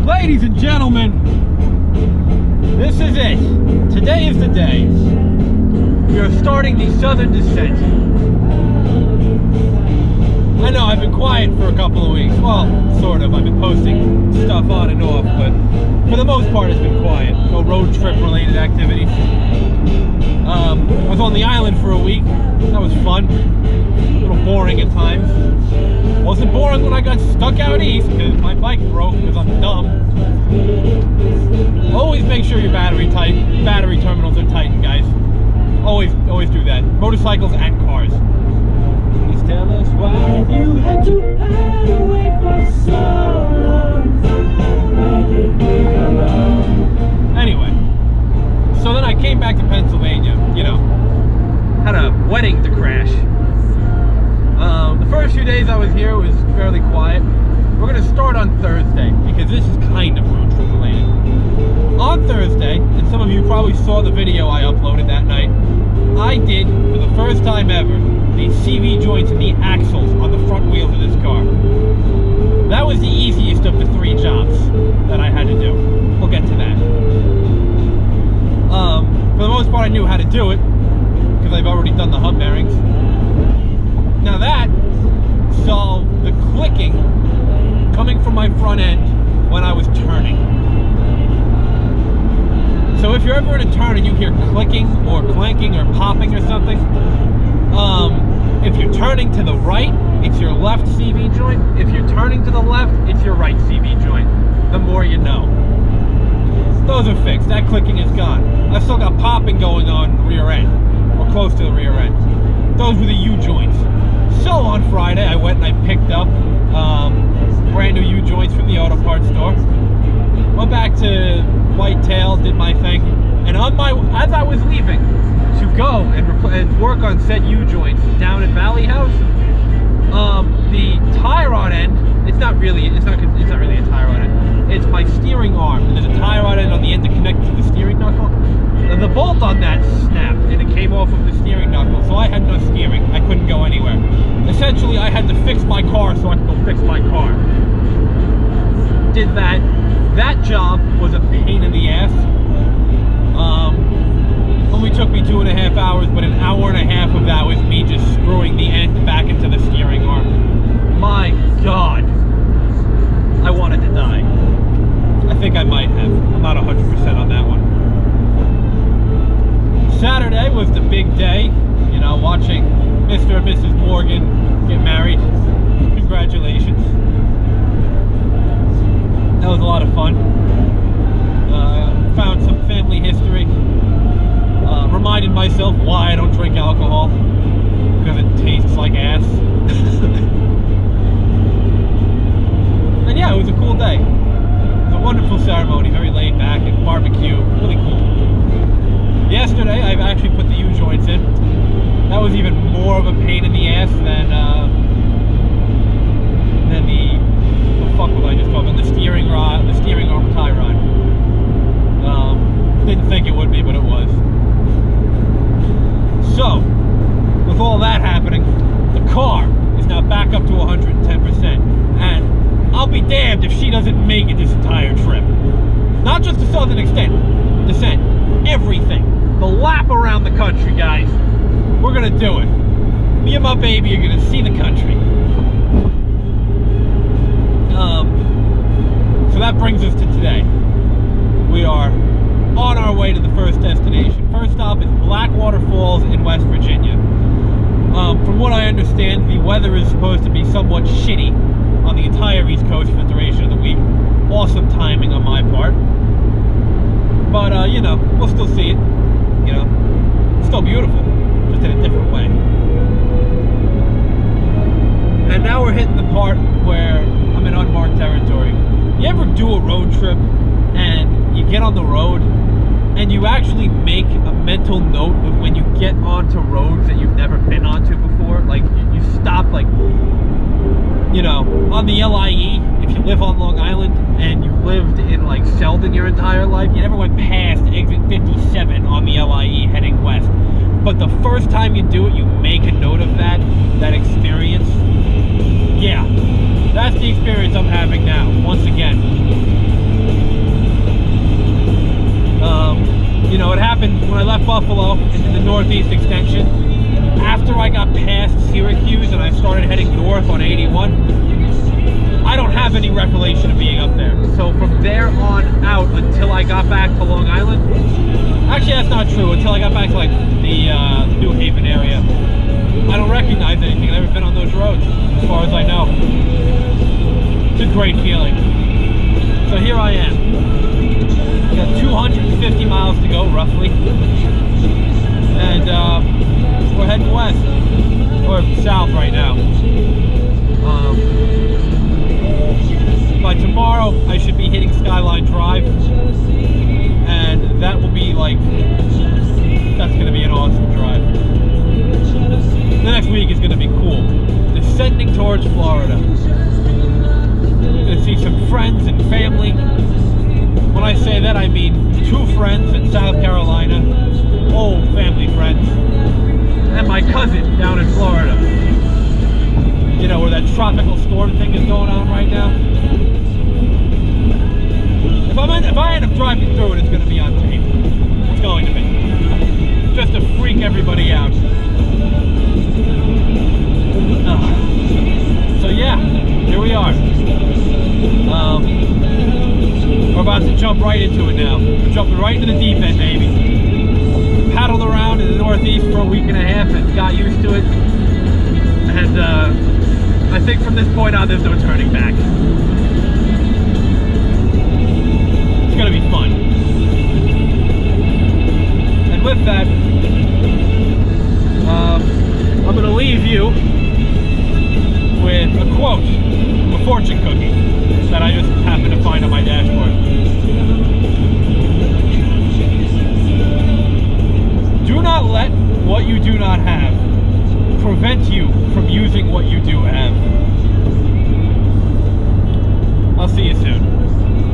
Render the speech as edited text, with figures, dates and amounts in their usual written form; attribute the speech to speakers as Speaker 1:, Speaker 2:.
Speaker 1: Ladies and gentlemen, this is it. Today is the day. We are starting the southern descent. I know I've been quiet for a couple of weeks. Well, sort of. I've been posting stuff on and off, but for the most part it's been quiet. No road trip related activities. I was on the island for a week. That was fun. A little boring at times. Wasn't boring when I got stuck out east because my bike broke because I'm dumb. Always make sure your battery terminals are tightened, guys. Always do that. Motorcycles and cars. Please tell us why you had to hide away for so long. Anyway, so then I came back to Pennsylvania, you know, had a wedding to crash. The first few days I was here was fairly quiet. We're going to start on Thursday because this is kind of road trip related. On Thursday, and some of you probably saw the video I uploaded that night, I did, for the first time ever, the CV joints and the axles on the front wheels of this car. That was the easiest of the 3 jobs that I had to do. We'll get to that. For the most part I knew how to do it, because I've already done the hub bearings. Now that solved the clicking coming from my front end when I was turning. So if you're ever in a turn and you hear clicking or clanking or popping or something, if you're turning to the right, it's your left CV joint. If you're turning to the left, it's your right CV joint. The more you know. Those are fixed. That clicking is gone. I've still got popping going on in the rear end, or close to the rear end. Those were the U joints. So on Friday, I went and I picked up brand new U joints from the auto parts store. Went back to Whitetail, did my thing, and as I was leaving to go and work on said U joints down at Valley House, the tie rod end, it's not really a tie rod end. It's my steering arm, and there's a tie rod end on the end to connect to the steering knuckle. And the bolt on that snapped, and it came off of the steering knuckle, so I had no steering. I couldn't go anywhere. Essentially, I had to fix my car so I could go fix my car. Did that. That job was a pain in the ass. Only took me 2.5 hours, but an hour and a half of that was me just screwing the end back into the steering arm. My God. I wanted to die. I think I might have. I'm not 100% on that one. Saturday was the big day, you know, watching Mr. and Mrs. Morgan get married. Congratulations. That was a lot of fun. Found some family history. Reminded myself why I don't drink alcohol. Because it tastes like ass. And yeah, it was a cool day. It was a wonderful ceremony, very laid back and barbecue. Really cool. Yesterday, I've actually put the U-joints in. That was even more of a pain in the ass than the, what the fuck was I just talking about? The steering arm tie rod. Didn't think it would be, but it was. So, with all that happening, the car is now back up to 110%. And I'll be damned if she doesn't make it this entire trip. Not just the southern descent, everything. The lap around the country, guys. We're gonna do it. Me and my baby are gonna see the country. So that brings us to today. We are on our way to the first destination. First stop is Blackwater Falls in West Virginia. From what I understand, the weather is supposed to be somewhat shitty on the entire East Coast for the duration of the week. Awesome timing on my part. But, you know, we'll still see it. You know, it's still beautiful, just in a different way. And now we're hitting the part where I'm in unmarked territory. You ever do a road trip and you get on the road and you actually make a mental note of when you get onto roads that you've never been onto before? Like, you stop, like, you know, on the LIE, if you live on Long Island and you've lived in, like, Selden your entire life, you never went past exit 57 on the LIE heading west. But the first time you do it, you make a note of that experience. Buffalo into the northeast extension. After I got past Syracuse and I started heading north on 81, I don't have any recollection of being up there. So from there on out until I got back to Long Island, actually that's not true, until I got back to like the New Haven area, I don't recognize anything. I've never been on those roads, as far as I know. It's a great feeling. So here I am. Got 250 miles to go, roughly. And we're heading west, or south right now. By tomorrow, I should be hitting Skyline Drive. And that will be like, that's going to be an awesome drive. The next week is going to be cool. Descending towards Florida. Going to see some friends and family. When I say that, I mean 2 friends in South Carolina, old family friends, and my cousin down in Florida. You know, where that tropical storm thing is going on right now. If I end up driving through it, it's going to be on tape. It's going to be. Just to freak everybody out. So yeah, here we are. We're about to jump right into it now. We're jumping right into the deep end, baby. Paddled around in the Northeast for a week and a half and got used to it. And I think from this point on, there's no turning back. It's gonna be fun. And with that, I'm gonna leave you with a quote, a fortune cookie that I just happened to find on my dashboard. Do not let what you do not have prevent you from using what